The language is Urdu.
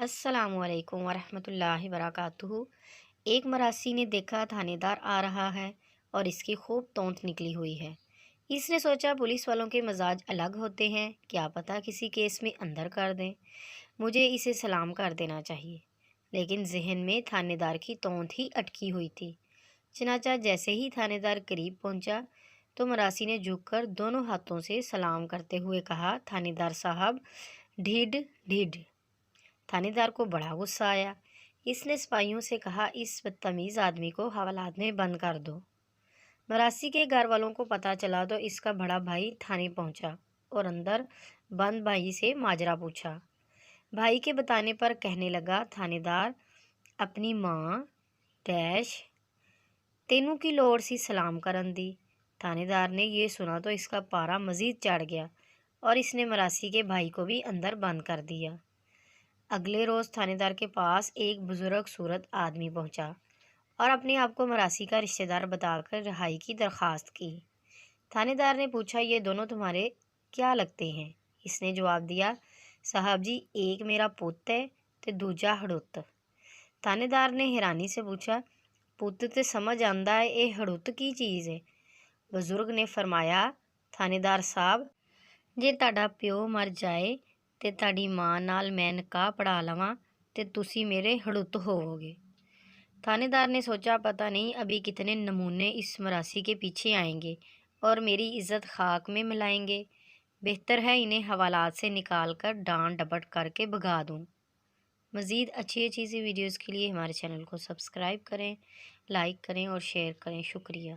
السلام علیکم ورحمۃ اللہ وبرکاتہ۔ ایک مراسی نے دیکھا تھانے دار آ رہا ہے اور اس کی خوب تونت نکلی ہوئی ہے۔ اس نے سوچا پولیس والوں کے مزاج الگ ہوتے ہیں، کیا پتہ کسی کیس میں اندر کر دیں، مجھے اسے سلام کر دینا چاہیے۔ لیکن ذہن میں تھانے دار کی تونت ہی اٹکی ہوئی تھی۔ چنانچہ جیسے ہی تھانے دار قریب پہنچا تو مراسی نے جھک کر دونوں ہاتھوں سے سلام کرتے ہوئے کہا، تھانے دار صاحب ڈھیڈ ڈھیڈ۔ تھانے دار کو بڑا غصہ آیا۔ اس نے سپاہیوں سے کہا، اس بدتمیز آدمی کو حوالات میں بند کر دو۔ مراسی کے گھر والوں کو پتہ چلا تو اس کا بڑا بھائی تھانے پہنچا اور اندر بند بھائی سے ماجرا پوچھا۔ بھائی کے بتانے پر کہنے لگا، تھانے دار اپنی ماں ڈیش تینوں کی لوڑ سی سلام کرن دی۔ تھانے دار نے یہ سنا تو اس کا پارا مزید چڑھ گیا اور اس نے مراسی کے بھائی کو بھی اندر بند کر دیا۔ اگلے روز تھانے دار کے پاس ایک بزرگ صورت آدمی پہنچا اور اپنے آپ کو مراسی کا رشتہ دار بتا کر رہائی کی درخواست کی۔ تھانے دار نے پوچھا، یہ دونوں تمہارے کیا لگتے ہیں؟ اس نے جواب دیا، صاحب جی ایک میرا پوت ہے تے دوجا ہڑوت۔ تھانے دار نے حیرانی سے پوچھا، پوت تے سمجھ آندا ہے، اے ہڑوت کی چیز ہے؟ بزرگ نے فرمایا، تھانے دار صاحب جے تہاڈا پیو مر جائے تے تہاڈی ماں نال میں نکاح پڑھا لواں تے تسی میرے ہڑوت ہوو گے۔ تھانے دار نے سوچا، پتہ نہیں ابھی کتنے نمونے اس مراسی کے پیچھے آئیں گے اور میری عزت خاک میں ملائیں گے، بہتر ہے انہیں حوالات سے نکال کر ڈانٹ ڈپٹ کر کے بھگا دوں۔ مزید اچھی سی ویڈیوز کے لیے ہمارے چینل کو سبسکرائب کریں، لائک کریں اور شیئر کریں۔ شکریہ۔